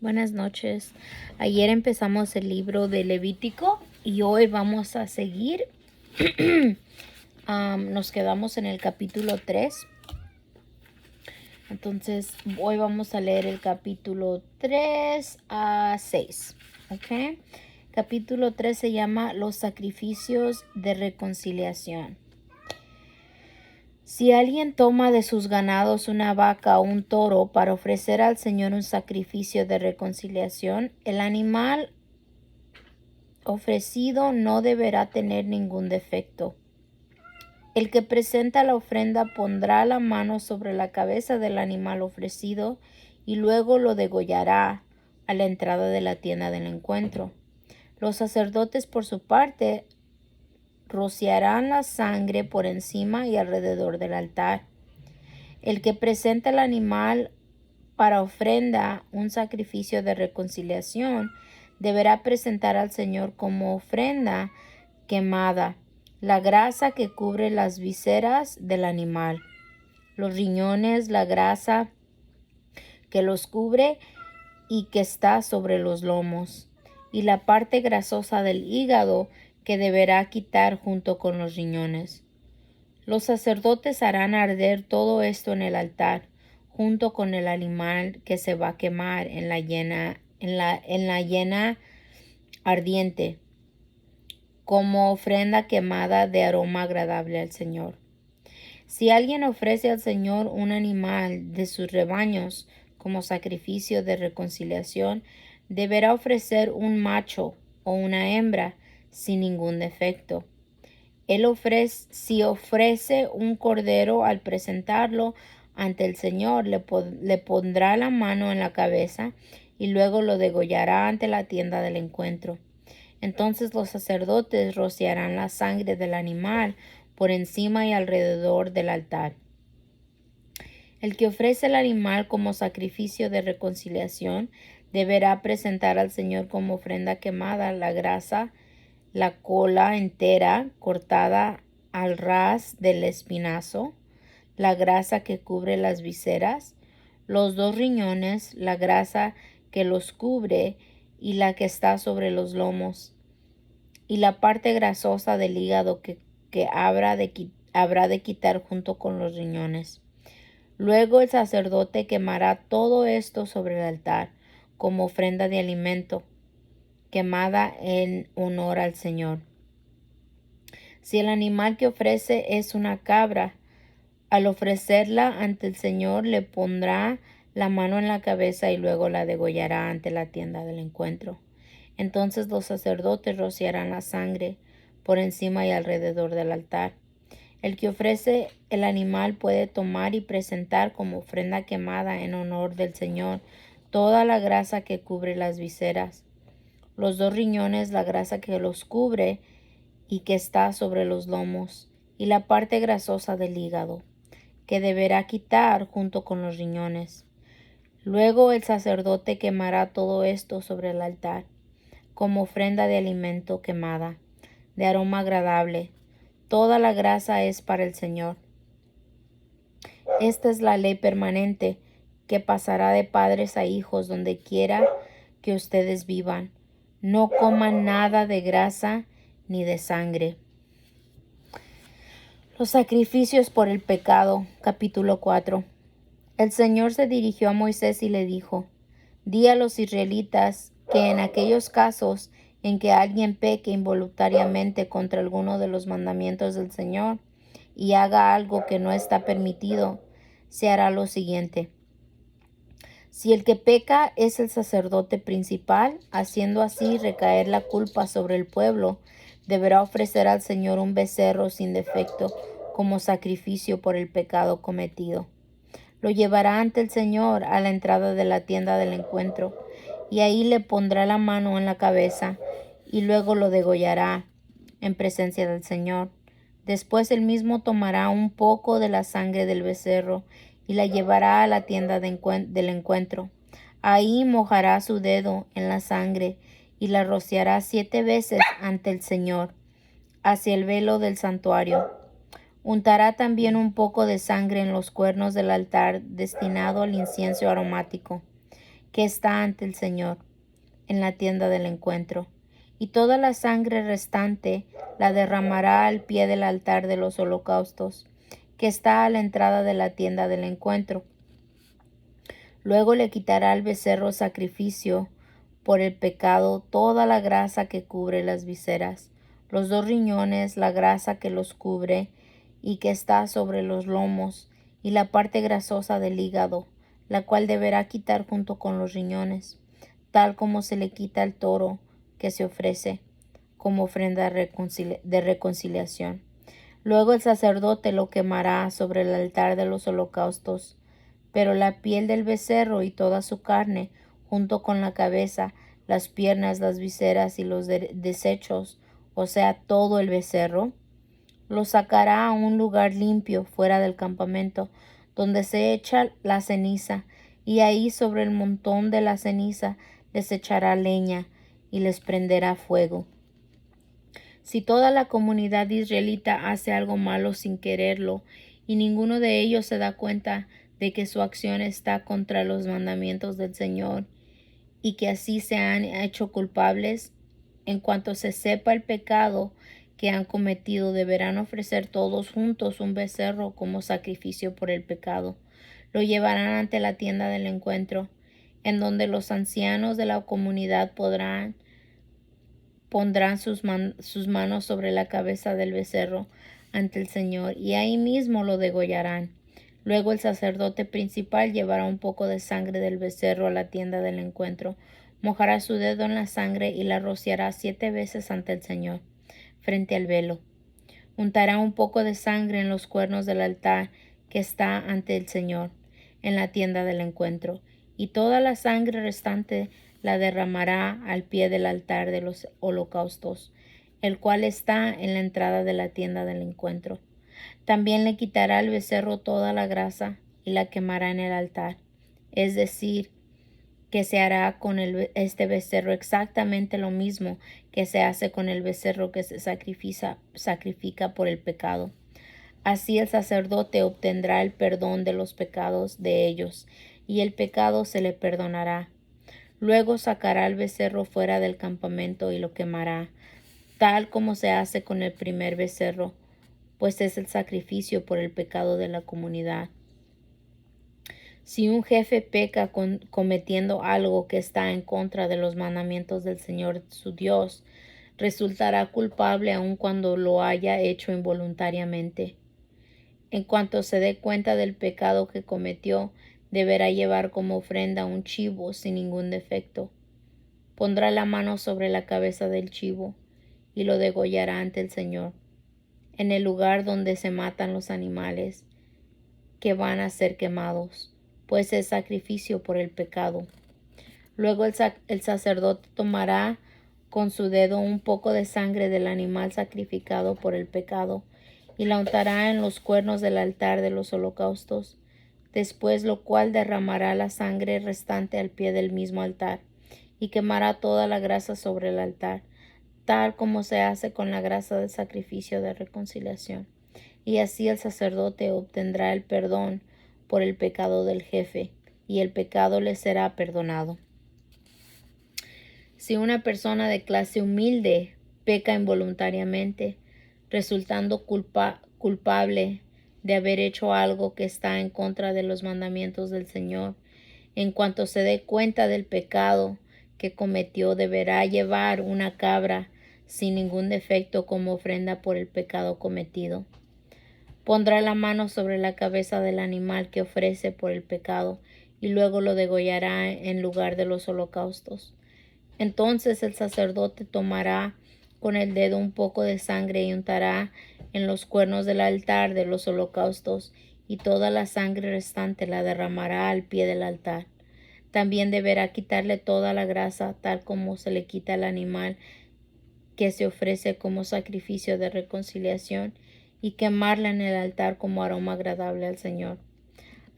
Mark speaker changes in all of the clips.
Speaker 1: Buenas noches. Ayer empezamos el libro de Levítico y hoy vamos a seguir. Nos quedamos en el capítulo 3. Entonces, hoy vamos a leer el capítulo 3 a 6. ¿Ok? Capítulo 3 se llama Los sacrificios de reconciliación. Si alguien toma de sus ganados una vaca o un toro para ofrecer al Señor un sacrificio de reconciliación, el animal ofrecido no deberá tener ningún defecto. El que presenta la ofrenda pondrá la mano sobre la cabeza del animal ofrecido y luego lo degollará a la entrada de la tienda del encuentro. Los sacerdotes, por su parte, rociarán la sangre por encima y alrededor del altar. El que presenta el animal para ofrenda, un sacrificio de reconciliación, deberá presentar al Señor como ofrenda quemada la grasa que cubre las vísceras del animal, los riñones, la grasa que los cubre y que está sobre los lomos, y la parte grasosa del hígado que deberá quitar junto con los riñones. Los sacerdotes harán arder todo esto en el altar, junto con el animal que se va a quemar en la llena ardiente, como ofrenda quemada de aroma agradable al Señor. Si alguien ofrece al Señor un animal de sus rebaños como sacrificio de reconciliación, deberá ofrecer un macho o una hembra sin ningún defecto. Si ofrece un cordero al presentarlo ante el Señor, le pondrá la mano en la cabeza y luego lo degollará ante la tienda del encuentro. Entonces los sacerdotes rociarán la sangre del animal por encima y alrededor del altar. El que ofrece el animal como sacrificio de reconciliación deberá presentar al Señor como ofrenda quemada la grasa, la cola entera cortada al ras del espinazo, la grasa que cubre las vísceras, los dos riñones, la grasa que los cubre y la que está sobre los lomos, y la parte grasosa del hígado que habrá de quitar junto con los riñones. Luego el sacerdote quemará todo esto sobre el altar como ofrenda de alimento, quemada en honor al Señor. Si el animal que ofrece es una cabra, al ofrecerla ante el Señor le pondrá la mano en la cabeza y luego la degollará ante la tienda del encuentro. Entonces los sacerdotes rociarán la sangre por encima y alrededor del altar. El que ofrece el animal puede tomar y presentar como ofrenda quemada en honor del Señor toda la grasa que cubre las vísceras, los dos riñones, la grasa que los cubre y que está sobre los lomos, y la parte grasosa del hígado, que deberá quitar junto con los riñones. Luego el sacerdote quemará todo esto sobre el altar, como ofrenda de alimento quemada, de aroma agradable. Toda la grasa es para el Señor. Esta es la ley permanente que pasará de padres a hijos donde quiera que ustedes vivan. No coman nada de grasa ni de sangre. Los sacrificios por el pecado, capítulo 4. El Señor se dirigió a Moisés y le dijo: Di a los israelitas que en aquellos casos en que alguien peque involuntariamente contra alguno de los mandamientos del Señor y haga algo que no está permitido, se hará lo siguiente. Si el que peca es el sacerdote principal, haciendo así recaer la culpa sobre el pueblo, deberá ofrecer al Señor un becerro sin defecto como sacrificio por el pecado cometido. Lo llevará ante el Señor a la entrada de la tienda del encuentro, y ahí le pondrá la mano en la cabeza, y luego lo degollará en presencia del Señor. Después él mismo tomará un poco de la sangre del becerro y la llevará a la tienda del encuentro. Ahí mojará su dedo en la sangre y la rociará 7 veces ante el Señor, hacia el velo del santuario. Untará también un poco de sangre en los cuernos del altar destinado al incienso aromático, que está ante el Señor en la tienda del encuentro. Y toda la sangre restante la derramará al pie del altar de los holocaustos, que está a la entrada de la tienda del encuentro. Luego le quitará al becerro sacrificio por el pecado toda la grasa que cubre las vísceras, los 2 riñones, la grasa que los cubre y que está sobre los lomos, y la parte grasosa del hígado, la cual deberá quitar junto con los riñones, tal como se le quita al toro que se ofrece como ofrenda de reconciliación. Luego el sacerdote lo quemará sobre el altar de los holocaustos, pero la piel del becerro y toda su carne, junto con la cabeza, las piernas, las vísceras y los desechos, o sea, todo el becerro, lo sacará a un lugar limpio fuera del campamento, donde se echa la ceniza, y ahí sobre el montón de la ceniza les echará leña y les prenderá fuego. Si toda la comunidad israelita hace algo malo sin quererlo, y ninguno de ellos se da cuenta de que su acción está contra los mandamientos del Señor, y que así se han hecho culpables, en cuanto se sepa el pecado que han cometido, deberán ofrecer todos juntos un becerro como sacrificio por el pecado. Lo llevarán ante la tienda del encuentro, en donde los ancianos de la comunidad pondrán sus manos sobre la cabeza del becerro ante el Señor, y ahí mismo lo degollarán. Luego el sacerdote principal llevará un poco de sangre del becerro a la tienda del encuentro, mojará su dedo en la sangre y la rociará 7 veces ante el Señor, frente al velo. Untará un poco de sangre en los cuernos del altar que está ante el Señor, en la tienda del encuentro, y toda la sangre restante la derramará al pie del altar de los holocaustos, el cual está en la entrada de la tienda del encuentro. También le quitará al becerro toda la grasa y la quemará en el altar. Es decir, que se hará con este becerro exactamente lo mismo que se hace con el becerro que se sacrifica por el pecado. Así el sacerdote obtendrá el perdón de los pecados de ellos, y el pecado se le perdonará. Luego sacará el becerro fuera del campamento y lo quemará, tal como se hace con el primer becerro, pues es el sacrificio por el pecado de la comunidad. Si un jefe peca cometiendo algo que está en contra de los mandamientos del Señor su Dios, resultará culpable aun cuando lo haya hecho involuntariamente. En cuanto se dé cuenta del pecado que cometió, deberá llevar como ofrenda un chivo sin ningún defecto. Pondrá la mano sobre la cabeza del chivo y lo degollará ante el Señor, en el lugar donde se matan los animales que van a ser quemados, pues es sacrificio por el pecado. Luego el sacerdote tomará con su dedo un poco de sangre del animal sacrificado por el pecado y la untará en los cuernos del altar de los holocaustos, después lo cual derramará la sangre restante al pie del mismo altar y quemará toda la grasa sobre el altar, tal como se hace con la grasa del sacrificio de reconciliación. Y así el sacerdote obtendrá el perdón por el pecado del jefe, y el pecado le será perdonado. Si una persona de clase humilde peca involuntariamente, resultando culpable de haber hecho algo que está en contra de los mandamientos del Señor, en cuanto se dé cuenta del pecado que cometió, deberá llevar una cabra sin ningún defecto como ofrenda por el pecado cometido. Pondrá la mano sobre la cabeza del animal que ofrece por el pecado y luego lo degollará en lugar de los holocaustos. Entonces el sacerdote tomará con el dedo un poco de sangre y untará en los cuernos del altar de los holocaustos, y toda la sangre restante la derramará al pie del altar. También deberá quitarle toda la grasa, tal como se le quita al animal que se ofrece como sacrificio de reconciliación, y quemarla en el altar como aroma agradable al Señor.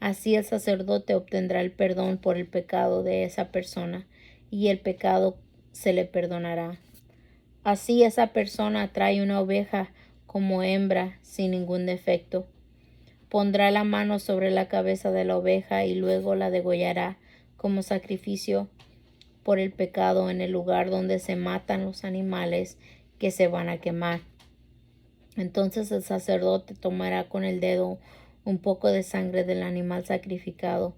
Speaker 1: Así el sacerdote obtendrá el perdón por el pecado de esa persona, y el pecado se le perdonará. Así esa persona trae una oveja como hembra sin ningún defecto. Pondrá la mano sobre la cabeza de la oveja y luego la degollará como sacrificio por el pecado en el lugar donde se matan los animales que se van a quemar. Entonces el sacerdote tomará con el dedo un poco de sangre del animal sacrificado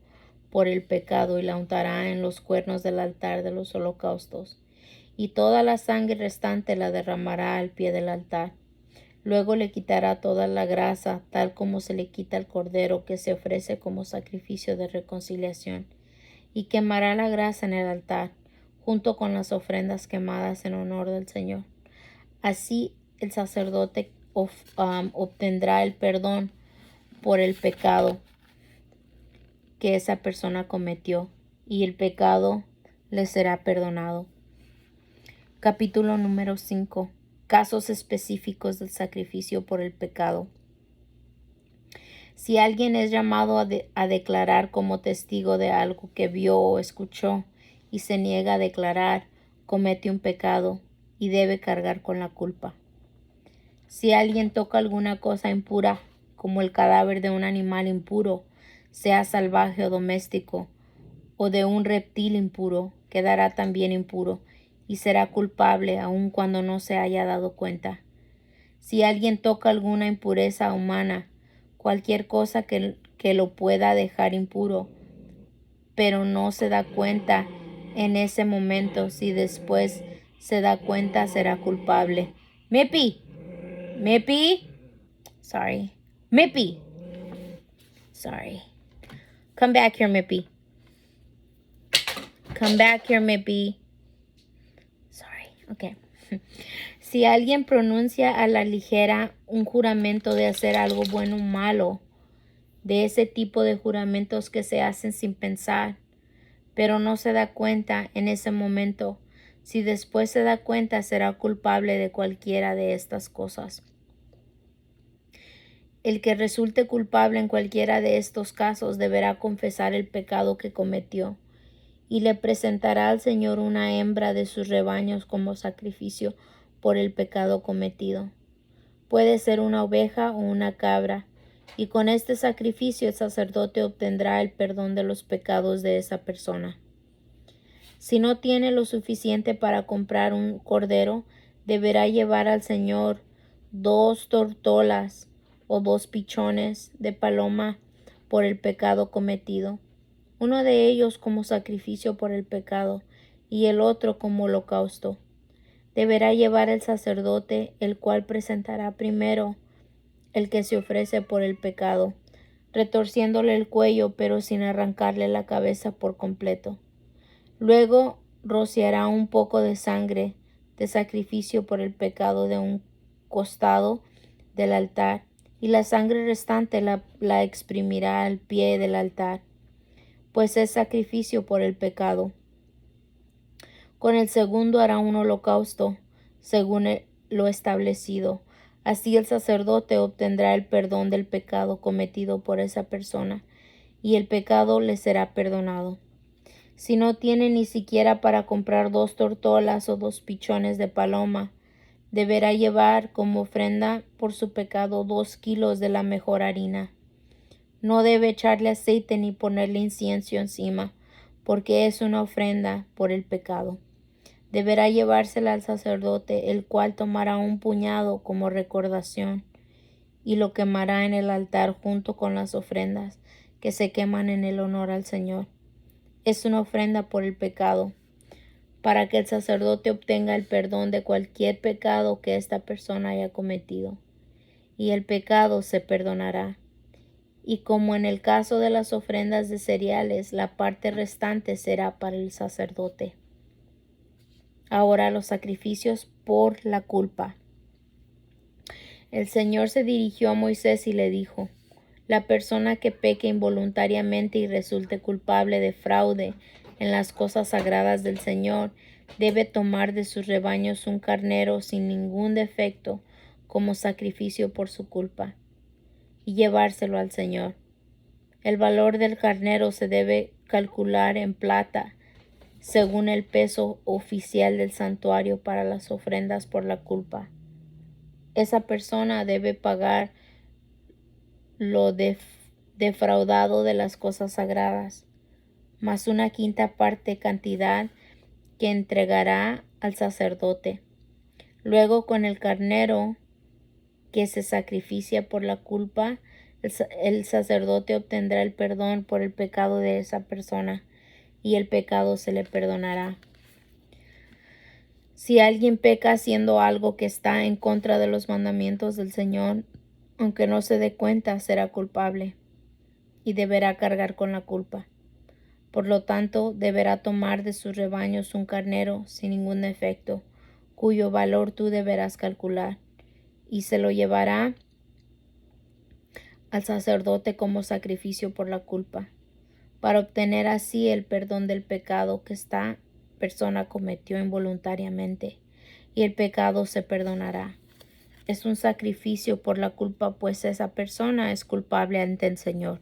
Speaker 1: por el pecado y la untará en los cuernos del altar de los holocaustos, y toda la sangre restante la derramará al pie del altar. Luego le quitará toda la grasa, tal como se le quita al cordero que se ofrece como sacrificio de reconciliación, y quemará la grasa en el altar, junto con las ofrendas quemadas en honor del Señor. Así el sacerdote obtendrá el perdón por el pecado que esa persona cometió, y el pecado le será perdonado. Capítulo número 5. Casos específicos del sacrificio por el pecado. Si alguien es llamado a declarar como testigo de algo que vio o escuchó y se niega a declarar, comete un pecado y debe cargar con la culpa. Si alguien toca alguna cosa impura, como el cadáver de un animal impuro, sea salvaje o doméstico, o de un reptil impuro, quedará también impuro y será culpable aun cuando no se haya dado cuenta. Si alguien toca alguna impureza humana, cualquier cosa que lo pueda dejar impuro, pero no se da cuenta en ese momento, si después se da cuenta, será culpable. Mippy, sorry, Mippy, sorry. Come back here, Mippy. Come back here, Mippy. Sorry, okay. Si alguien pronuncia a la ligera un juramento de hacer algo bueno o malo, de ese tipo de juramentos que se hacen sin pensar, pero no se da cuenta en ese momento, si después se da cuenta, será culpable de cualquiera de estas cosas. El que resulte culpable en cualquiera de estos casos deberá confesar el pecado que cometió y le presentará al Señor una hembra de sus rebaños como sacrificio por el pecado cometido. Puede ser una oveja o una cabra, y con este sacrificio el sacerdote obtendrá el perdón de los pecados de esa persona. Si no tiene lo suficiente para comprar un cordero, deberá llevar al Señor 2 tortolas o 2 pichones de paloma por el pecado cometido, uno de ellos como sacrificio por el pecado y el otro como holocausto. Deberá llevar el sacerdote, el cual presentará primero el que se ofrece por el pecado, retorciéndole el cuello pero sin arrancarle la cabeza por completo. Luego rociará un poco de sangre de sacrificio por el pecado de un costado del altar, y la sangre restante la exprimirá al pie del altar, pues es sacrificio por el pecado. Con el segundo hará un holocausto, según lo establecido. Así el sacerdote obtendrá el perdón del pecado cometido por esa persona, y el pecado le será perdonado. Si no tiene ni siquiera para comprar 2 tortolas o 2 pichones de paloma, deberá llevar como ofrenda por su pecado 2 kilos de la mejor harina. No debe echarle aceite ni ponerle incienso encima, porque es una ofrenda por el pecado. Deberá llevársela al sacerdote, el cual tomará un puñado como recordación y lo quemará en el altar junto con las ofrendas que se queman en el honor al Señor. Es una ofrenda por el pecado, para que el sacerdote obtenga el perdón de cualquier pecado que esta persona haya cometido, y el pecado se perdonará. Y como en el caso de las ofrendas de cereales, la parte restante será para el sacerdote. Ahora los sacrificios por la culpa. El Señor se dirigió a Moisés y le dijo: la persona que peque involuntariamente y resulte culpable de fraude en las cosas sagradas del Señor debe tomar de sus rebaños un carnero sin ningún defecto como sacrificio por su culpa y llevárselo al Señor. El valor del carnero se debe calcular en plata según el peso oficial del santuario para las ofrendas por la culpa. Esa persona debe pagar lo defraudado de las cosas sagradas, más una quinta parte cantidad que entregará al sacerdote. Luego con el carnero que se sacrificia por la culpa, el sacerdote obtendrá el perdón por el pecado de esa persona y el pecado se le perdonará. Si alguien peca haciendo algo que está en contra de los mandamientos del Señor, aunque no se dé cuenta, será culpable y deberá cargar con la culpa. Por lo tanto, deberá tomar de sus rebaños un carnero sin ningún defecto, cuyo valor tú deberás calcular, y se lo llevará al sacerdote como sacrificio por la culpa, para obtener así el perdón del pecado que esta persona cometió involuntariamente, y el pecado se perdonará. Es un sacrificio por la culpa, pues esa persona es culpable ante el Señor.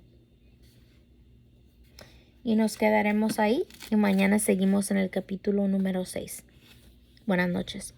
Speaker 1: Y nos quedaremos ahí y mañana seguimos en el capítulo número 6. Buenas noches.